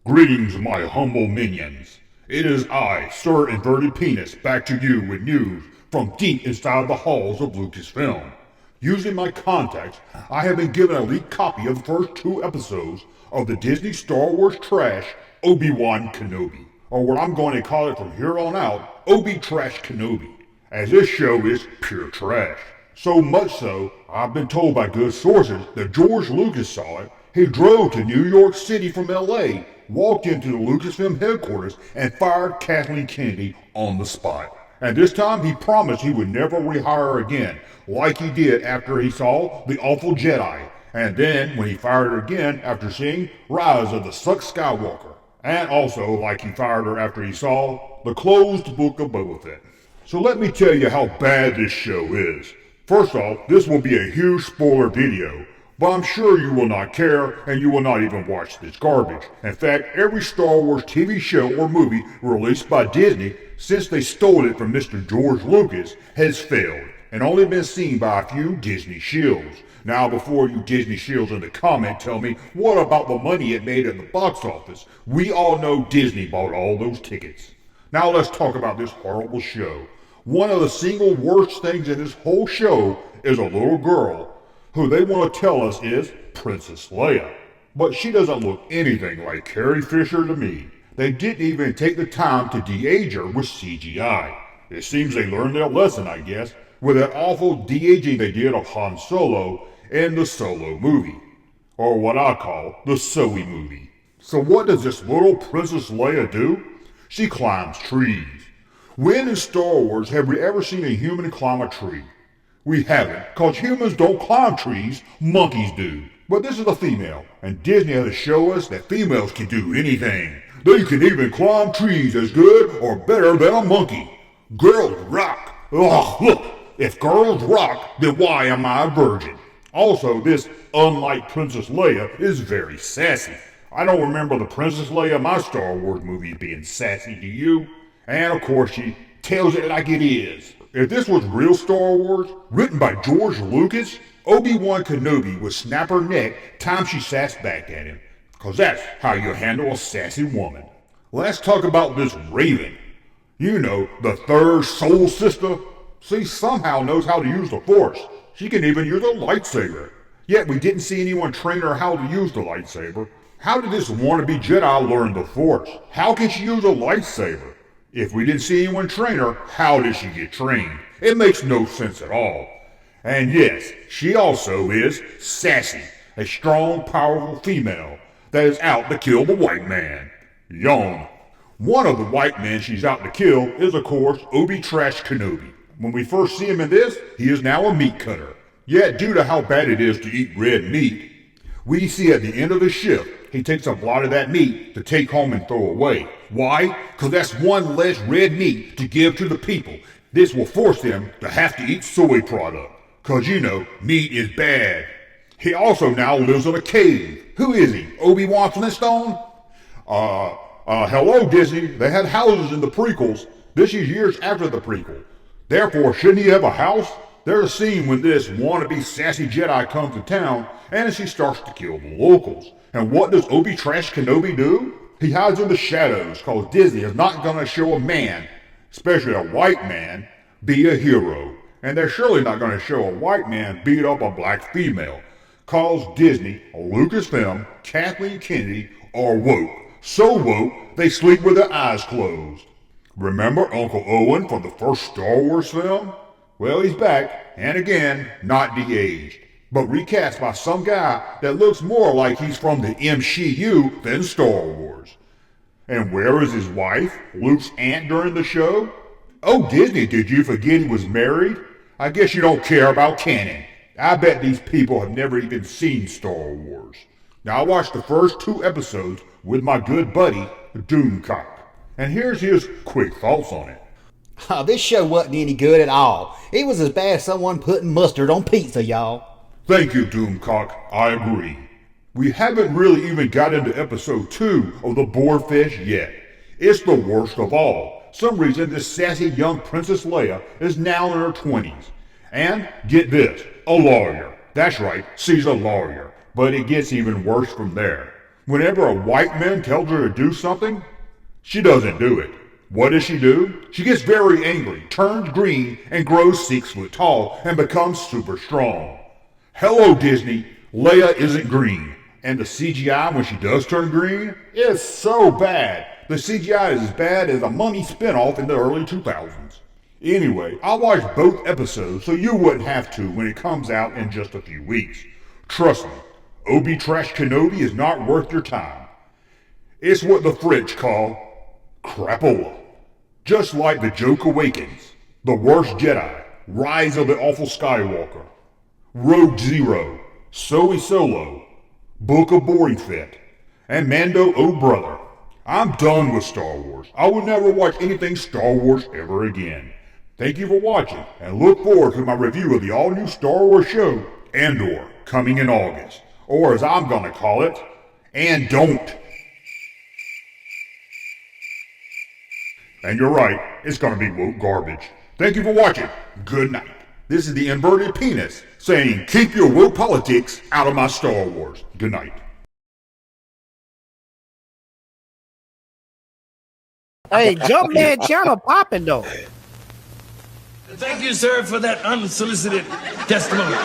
Greetings, my humble minions. It is I, Sir Inverted Penis, back to you with news from deep inside the halls of Lucasfilm. Using my contacts, I have been given a leaked copy of the first two episodes of the Disney Star Wars trash Obi-Wan Kenobi, or what I'm going to call it from here on out, Obi-Trash Kenobi, as this show is pure trash. So much so, I've been told by good sources that George Lucas saw it. He drove to New York City from LA, walked into the Lucasfilm headquarters, and fired Kathleen Kennedy on the spot. And this time he promised he would never rehire her again, like he did after he saw The Awful Jedi, and then when he fired her again after seeing Rise of the Suck Skywalker, and also like he fired her after he saw The Closed Book of Boba Fett. So let me tell you how bad this show is. First off, this will be a huge spoiler video, but I'm sure you will not care and you will not even watch this garbage. In fact, every Star Wars TV show or movie released by Disney since they stole it from Mr. George Lucas has failed and only been seen by a few Disney shills. Now before you Disney shills in the comment tell me what about the money it made at the box office, we all know Disney bought all those tickets. Now let's talk about this horrible show. One of the single worst things in this whole show is a little girl who they want to tell us is Princess Leia. But she doesn't look anything like Carrie Fisher to me. They didn't even take the time to de-age her with CGI. It seems they learned their lesson, I guess, with that awful de-aging they did of Han Solo in the Solo movie. Or what I call the Zoe movie. So what does this little Princess Leia do? She climbs trees. When in Star Wars have we ever seen a human climb a tree? We haven't, cause humans don't climb trees, monkeys do. But this is a female, and Disney had to show us that females can do anything. They can even climb trees as good or better than a monkey. Girls rock. Ugh, look, if girls rock, then why am I a virgin? Also, this, unlike Princess Leia, is very sassy. I don't remember the Princess Leia in my Star Wars movies being sassy, do you? And of course she tells it like it is. If this was real Star Wars, written by George Lucas, Obi-Wan Kenobi would snap her neck time she sassed back at him. Cause that's how you handle a sassy woman. Let's talk about this Raven. You know, the third soul sister. She somehow knows how to use the Force. She can even use a lightsaber. Yet we didn't see anyone train her how to use the lightsaber. How did this wannabe Jedi learn the Force? How can she use a lightsaber? If we didn't see anyone train her, how did she get trained? It makes no sense at all. And yes, she also is sassy, a strong, powerful female that is out to kill the white man. Yawn. One of the white men she's out to kill is, of course, Obi-Trash Kenobi. When we first see him in this, he is now a meat cutter. Yet, due to how bad it is to eat red meat, we see at the end of the shift, he takes a lot of that meat to take home and throw away. Why? Because that's one less red meat to give to the people. This will force them to have to eat soy product. Because you know, meat is bad. He also now lives in a cave. Who is he? Obi-Wan Flintstone? Hello Disney. They had houses in the prequels. This is years after the prequel. Therefore, shouldn't he have a house? There's a scene when this wannabe sassy Jedi comes to town and she starts to kill the locals. And what does Obi-Trash Kenobi do? He hides in the shadows cause Disney is not gonna show a man, especially a white man, be a hero. And they're surely not gonna show a white man beat up a black female. Cause Disney, Lucasfilm, Kathleen Kennedy are woke. So woke, they sleep with their eyes closed. Remember Uncle Owen from the first Star Wars film? Well, he's back, and again, not de-aged, but recast by some guy that looks more like he's from the MCU than Star Wars. And where is his wife, Luke's aunt during the show? Oh Disney, did you forget he was married? I guess you don't care about canon. I bet these people have never even seen Star Wars. Now I watched the first two episodes with my good buddy, Doomcock, and here's his quick thoughts on it. This show wasn't any good at all. It was as bad as someone putting mustard on pizza, y'all. Thank you, Doomcock. I agree. We haven't really even got into episode 2 of the Boarfish yet. It's the worst of all. Some reason this sassy young Princess Leia is now in her 20s. And, get this, a lawyer. That's right, she's a lawyer. But it gets even worse from there. Whenever a white man tells her to do something, she doesn't do it. What does she do? She gets very angry, turns green, and grows 6 foot tall and becomes super strong. Hello, Disney. Leia isn't green. And the CGI when she does turn green is so bad. The CGI is as bad as a Mummy spinoff in the early 2000s. Anyway, I watched both episodes so you wouldn't have to when it comes out in just a few weeks. Trust me, Obi-Wan Kenobi is not worth your time. It's what the French call crapola. Just like The Joke Awakens, The Worst Jedi, Rise of the Awful Skywalker, Rogue Zero, Solo, Book of Boring Fett, and Mando Oh Brother. I'm done with Star Wars. I will never watch anything Star Wars ever again. Thank you for watching, and look forward to my review of the all-new Star Wars show, Andor, coming in August. Or as I'm gonna call it, and don't. And you're right, it's gonna be woke garbage. Thank you for watching. Good night. This is the inverted penis saying, keep your woke politics out of my Star Wars. Good night. Hey, Junkman channel popping though. Thank you, sir, for that unsolicited testimony.